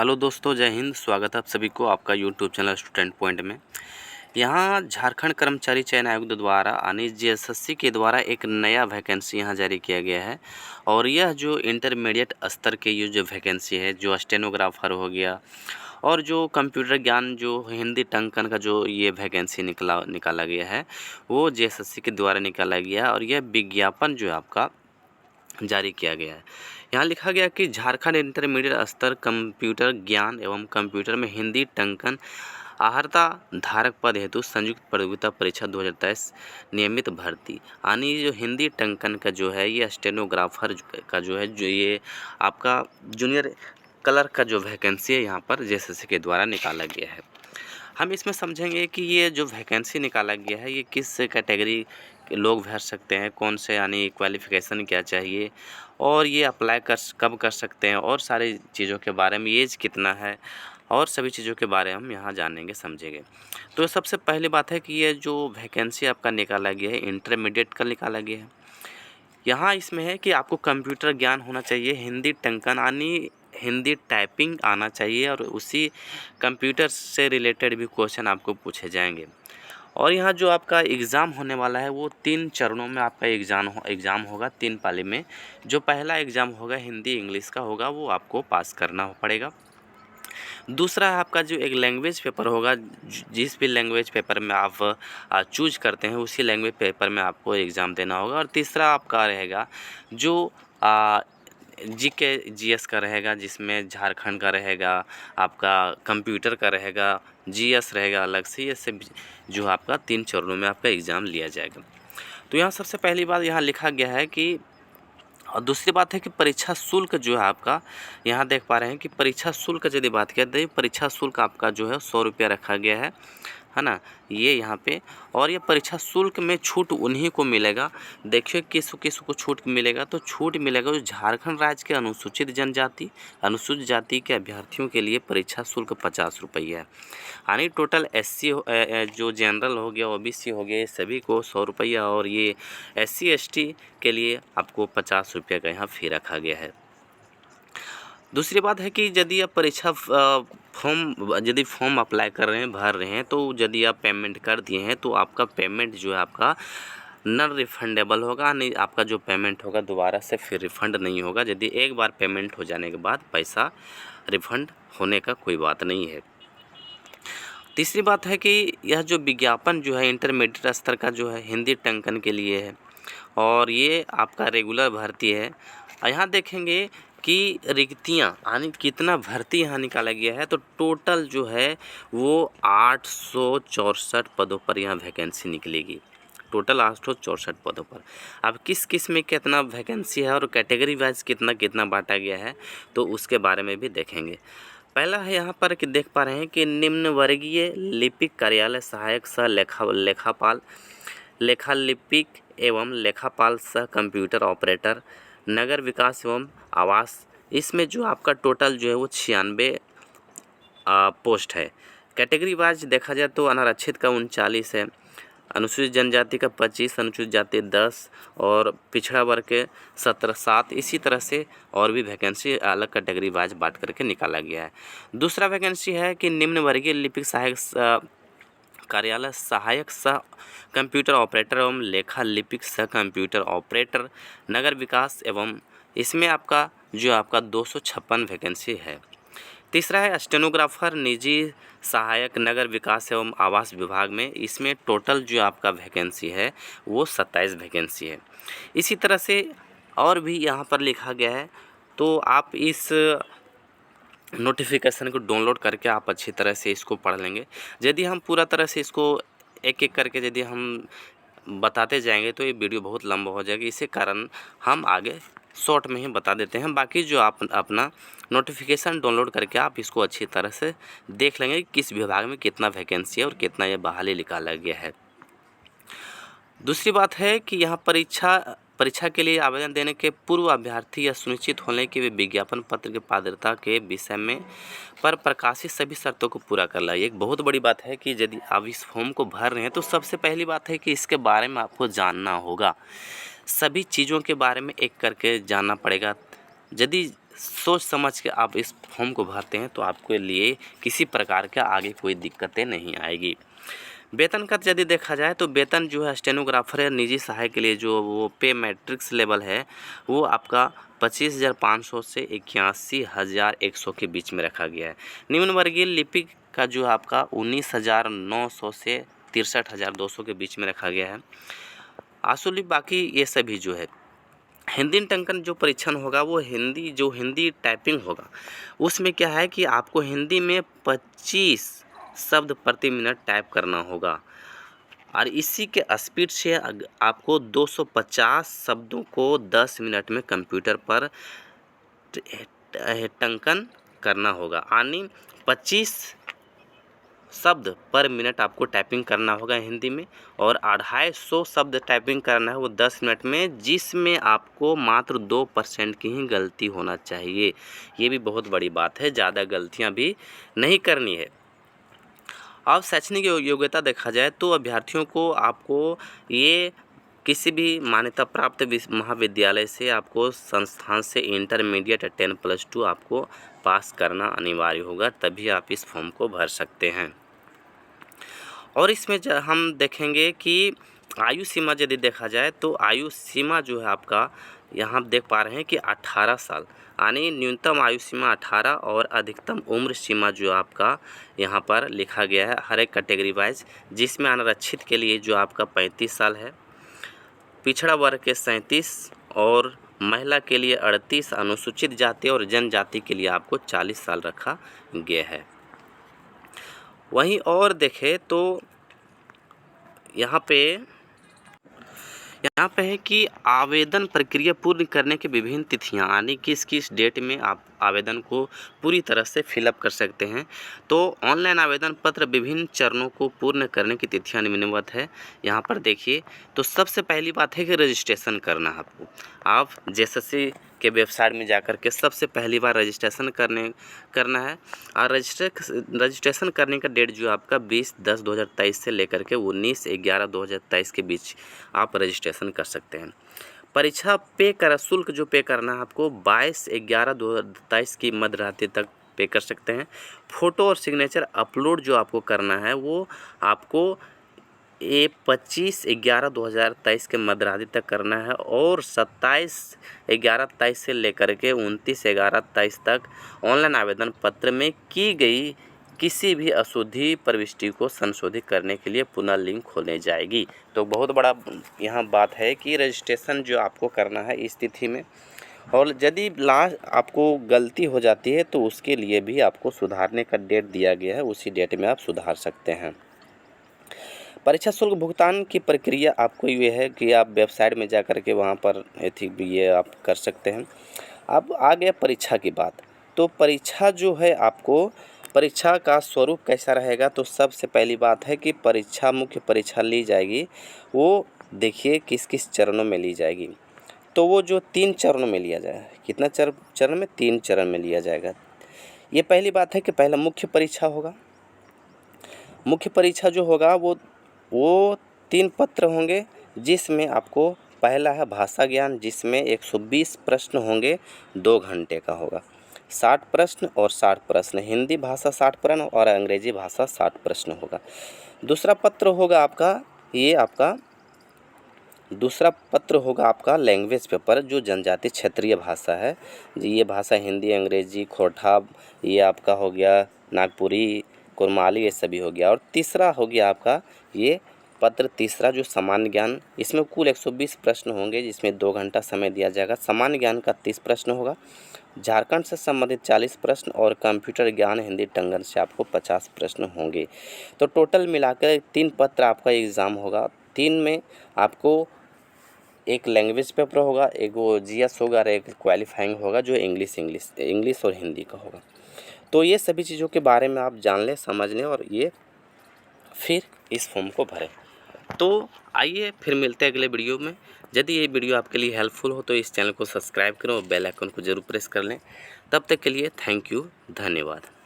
Hello दोस्तों, जय हिंद। स्वागत है आप सभी को आपका यूट्यूब चैनल स्टूडेंट पॉइंट में। यहाँ झारखंड कर्मचारी चयन आयोग द्वारा यानी जेएसएससी के द्वारा एक नया वैकेंसी यहाँ जारी किया गया है। और यह जो इंटरमीडिएट स्तर के ये जो वैकेंसी है, जो स्टेनोग्राफर हो गया और जो कंप्यूटर ज्ञान जो हिंदी टंकन का जो ये वैकेंसी निकाला गया है, वो जेएसएससी के द्वारा निकाला गया है। और यह विज्ञापन जो है आपका जारी किया गया है। यहाँ लिखा गया कि झारखंड इंटरमीडिएट स्तर कंप्यूटर ज्ञान एवं कंप्यूटर में हिंदी टंकन अर्हता धारक पद हेतु संयुक्त प्रतियोगिता परीक्षा 2023 नियमित भर्ती। यानी जो हिंदी टंकन का जो है ये स्टेनोग्राफर का जो है, जो ये आपका जूनियर क्लर्क का जो वैकेंसी है यहाँ पर जेएसएससी के द्वारा निकाला गया है। हम इसमें समझेंगे कि ये जो वैकेंसी निकाला गया है ये किस कैटेगरी के लोग भर सकते हैं, कौन से यानी क्वालिफ़िकेशन क्या चाहिए और ये अप्लाई कब कर सकते हैं, और सारी चीज़ों के बारे में, एज कितना है और सभी चीज़ों के बारे में हम यहाँ जानेंगे समझेंगे। तो सबसे पहली बात है कि ये जो वैकेंसी आपका निकाला गया है इंटरमीडिएट का निकाला गया है। यहाँ इसमें है कि आपको कंप्यूटर ज्ञान होना चाहिए, हिंदी टंकन यानी हिंदी टाइपिंग आना चाहिए और उसी कंप्यूटर से रिलेटेड भी क्वेश्चन आपको पूछे जाएंगे। और यहाँ जो आपका एग्ज़ाम होने वाला है वो 3 चरणों में आपका एग्ज़ाम होगा, 3 पाली में। जो पहला एग्ज़ाम होगा हिंदी इंग्लिश का होगा, वो आपको पास करना पड़ेगा। दूसरा आपका जो एक लैंग्वेज पेपर होगा, जिस भी लैंग्वेज पेपर में आप चूज करते हैं उसी लैंग्वेज पेपर में आपको एग्ज़ाम देना होगा। और तीसरा आपका रहेगा जो जीके जीएस का रहेगा, जिसमें झारखंड का रहेगा, आपका कंप्यूटर का रहेगा, जीएस रहेगा अलग से। ये सब जो आपका 3 चरणों में आपका एग्ज़ाम लिया जाएगा। तो यहाँ सबसे पहली बात यहाँ लिखा गया है कि, और दूसरी बात है कि परीक्षा शुल्क जो है आपका, यहाँ देख पा रहे हैं कि परीक्षा शुल्क यदि बात करें तो परीक्षा शुल्क आपका जो है 100 रुपया रखा गया है ना, ये यहाँ पे। और ये परीक्षा शुल्क में छूट उन्हीं को मिलेगा। देखिए किस को छूट मिलेगा, तो छूट मिलेगा जो झारखंड राज्य के अनुसूचित जाति के अभ्यर्थियों के लिए परीक्षा शुल्क 50 रुपये है। यानी टोटल एससी जो जनरल हो गया, ओबीसी हो गया, सभी को 100 रुपया, और ये एससी एसटी के लिए आपको 50 रुपये का यहाँ फ़ी रखा गया है। दूसरी बात है कि यदि आप परीक्षा फॉर्म अप्लाई कर रहे हैं, भर रहे हैं, तो यदि आप पेमेंट कर दिए हैं तो आपका पेमेंट जो है आपका नॉन रिफंडेबल होगा। नहीं, आपका जो पेमेंट होगा दोबारा से फिर रिफ़ंड नहीं होगा। यदि एक बार पेमेंट हो जाने के बाद पैसा रिफ़ंड होने का कोई बात नहीं है। तीसरी बात है कि यह जो विज्ञापन जो है इंटरमीडिएट स्तर का जो है हिंदी टंकन के लिए है, और ये आपका रेगुलर भर्ती है। यहाँ देखेंगे कि रिक्तियाँ यानी कितना भर्ती यहाँ निकाला गया है, तो टोटल जो है वो 864 पदों पर यहाँ वैकेंसी निकलेगी। टोटल 864 पदों पर। अब किस में कितना वैकेंसी है और कैटेगरी वाइज कितना बांटा गया है, तो उसके बारे में भी देखेंगे। पहला है यहाँ पर कि देख पा रहे हैं कि निम्न वर्गीय लिपिक कार्यालय सहायक सह लेखापाल, लेखा लिपिक एवं लेखापाल सह कंप्यूटर ऑपरेटर, नगर विकास एवं आवास, इसमें जो आपका टोटल जो है वो 96 पोस्ट है। कैटेगरी वाइज देखा जाए तो अनारक्षित का 39 है, अनुसूचित जनजाति का 25, अनुसूचित जाति 10 और पिछड़ा वर्ग के 7। इसी तरह से और भी वैकेंसी अलग कैटेगरी वाइज बांट करके निकाला गया है। दूसरा वैकेंसी है कि निम्न वर्गीय लिपिक सहायक कार्यालय सहायक सह कंप्यूटर ऑपरेटर एवं लेखा लिपिक सह कंप्यूटर ऑपरेटर, नगर विकास एवं, इसमें आपका जो आपका 256 वैकेंसी है। तीसरा है स्टेनोग्राफर निजी सहायक नगर विकास एवं आवास विभाग में, इसमें टोटल जो आपका वैकेंसी है वो 27 वैकेंसी है। इसी तरह से और भी यहाँ पर लिखा गया है, तो आप इस नोटिफिकेशन को डाउनलोड करके आप अच्छी तरह से इसको पढ़ लेंगे। यदि हम पूरा तरह से इसको एक एक करके यदि हम बताते जाएंगे तो ये वीडियो बहुत लंबा हो जाएगा। इसी कारण हम आगे शॉर्ट में ही बता देते हैं। बाकी जो आप अपना नोटिफिकेशन डाउनलोड करके आप इसको अच्छी तरह से देख लेंगे किस विभाग में कितना वैकेंसी है और कितना ये बहाली निकाला गया है। दूसरी बात है कि यहाँ परीक्षा के लिए आवेदन देने के पूर्व अभ्यर्थी यह सुनिश्चित होने कि वे विज्ञापन पत्र की पात्रता के विषय में पर प्रकाशित सभी शर्तों को पूरा कर लाए। एक बहुत बड़ी बात है कि यदि आप इस फॉर्म को भर रहे हैं तो सबसे पहली बात है कि इसके बारे में आपको जानना होगा, सभी चीज़ों के बारे में एक करके जानना पड़ेगा। यदि सोच समझ के आप इस फॉर्म को भरते हैं तो आपके लिए किसी प्रकार का आगे कोई दिक्कतें नहीं आएगी। वेतन का यदि देखा जाए तो वेतन जो है स्टेनोग्राफर या निजी सहायक के लिए जो वो पे मैट्रिक्स लेवल है वो आपका 25,500 से 81,100 के बीच में रखा गया है। निम्न वर्गीय लिपिक का जो आपका 19,900 से 63,200 के बीच में रखा गया है। आंसू लिपि बाकी ये सभी जो है हिंदी टंकन जो परीक्षण होगा वो हिंदी टाइपिंग होगा, उसमें क्या है कि आपको हिंदी में 25 शब्द प्रति मिनट टाइप करना होगा और इसी के स्पीड से आपको 250 शब्दों को 10 मिनट में कंप्यूटर पर टंकन करना होगा, यानी 25 शब्द पर मिनट आपको टाइपिंग करना होगा हिंदी में और 250 शब्द टाइपिंग करना है वो 10 मिनट में, जिसमें आपको मात्र 2% की ही गलती होना चाहिए। ये भी बहुत बड़ी बात है, ज़्यादा गलतियां भी नहीं करनी है। अब शैक्षणिक योग्यता देखा जाए तो अभ्यर्थियों को आपको ये किसी भी मान्यता प्राप्त महाविद्यालय से आपको संस्थान से इंटरमीडिएट 10+2 आपको पास करना अनिवार्य होगा, तभी आप इस फॉर्म को भर सकते हैं। और इसमें हम देखेंगे कि आयु सीमा यदि देखा जाए तो आयु सीमा जो है आपका यहाँ देख पा रहे हैं कि 18 साल, यानी न्यूनतम आयु सीमा 18 और अधिकतम उम्र सीमा जो आपका यहाँ पर लिखा गया है हर एक कैटेगरी वाइज, जिसमें अनारक्षित के लिए जो आपका 35 साल है, पिछड़ा वर्ग के 37 और महिला के लिए 38, अनुसूचित जाति और जनजाति के लिए आपको 40 साल रखा गया है। वहीं और देखें तो यहाँ पे है कि आवेदन प्रक्रिया पूर्ण करने की विभिन्न तिथियां, यानी किस डेट में आप आवेदन को पूरी तरह से फिलअप कर सकते हैं। तो ऑनलाइन आवेदन पत्र विभिन्न चरणों को पूर्ण करने की तिथियां निम्नवत है। यहाँ पर देखिए तो सबसे पहली बात है कि रजिस्ट्रेशन करना है आपको। आप जेएसएससी के वेबसाइट में जाकर के सबसे पहली बार रजिस्ट्रेशन करना है और रजिस्ट्रेशन करने का डेट जो आपका 20/10/2023 से लेकर के 19/11/2023 के बीच आप रजिस्ट्रेशन कर सकते हैं। परीक्षा शुल्क जो पे करना है आपको 22/11/2023 की मध्य रात्रि तक पे कर सकते हैं। फ़ोटो और सिग्नेचर अपलोड जो आपको करना है वो आपको 25/11/2023 के मध्य रात्रि तक करना है और 27/11/23 से लेकर के 29/11/23 तक ऑनलाइन आवेदन पत्र में की गई किसी भी अशुद्धि प्रविष्टि को संशोधित करने के लिए पुनः लिंक खोले जाएगी। तो बहुत बड़ा यहाँ बात है कि रजिस्ट्रेशन जो आपको करना है इस तिथि में, और यदि लास्ट आपको गलती हो जाती है तो उसके लिए भी आपको सुधारने का डेट दिया गया है, उसी डेट में आप सुधार सकते हैं। परीक्षा शुल्क भुगतान की प्रक्रिया आपको ये है कि आप वेबसाइट में जा कर के वहाँ पर ये आप कर सकते हैं। अब आ गया परीक्षा की बात, तो परीक्षा जो है आपको परीक्षा का स्वरूप कैसा रहेगा, तो सबसे पहली बात है कि मुख्य परीक्षा ली जाएगी वो देखिए किस किस चरणों में ली जाएगी। तो वो जो 3 चरणों में लिया जाएगा, कितना चरण में, 3 चरण में लिया जाएगा। ये पहली बात है कि पहला मुख्य परीक्षा होगा। मुख्य परीक्षा जो होगा वो 3 पत्र होंगे, जिसमें आपको पहला है भाषा ज्ञान, जिसमें 120 प्रश्न होंगे, 2 घंटे का होगा। 60 प्रश्न और 60 प्रश्न, हिंदी भाषा 60 प्रश्न और अंग्रेजी भाषा 60 प्रश्न होगा। दूसरा पत्र होगा आपका लैंग्वेज पेपर, जो जनजाति क्षेत्रीय भाषा है। ये भाषा हिंदी, अंग्रेजी, खोरठा, ये आपका हो गया नागपुरी, कुरमाली, ये सभी हो गया। और तीसरा हो गया आपका ये पत्र तीसरा जो सामान्य ज्ञान, इसमें कुल 120 प्रश्न होंगे, जिसमें 2 घंटा समय दिया जाएगा। सामान्य ज्ञान का 30 प्रश्न होगा, झारखंड से संबंधित 40 प्रश्न और कंप्यूटर ज्ञान हिंदी टंकन से आपको 50 प्रश्न होंगे। तो टोटल मिलाकर 3 पत्र आपका एग्ज़ाम होगा। 3 में आपको एक लैंग्वेज पेपर होगा, एक वो जीएस होगा और एक क्वालिफाइंग होगा जो इंग्लिश और हिंदी का होगा। तो ये सभी चीज़ों के बारे में आप जान लें, समझ लें और ये फिर इस फॉर्म को भरें। तो आइए फिर मिलते हैं अगले वीडियो में। यदि ये वीडियो आपके लिए हेल्पफुल हो तो इस चैनल को सब्सक्राइब करें और बेल आइकन को जरूर प्रेस कर लें। तब तक के लिए थैंक यू, धन्यवाद।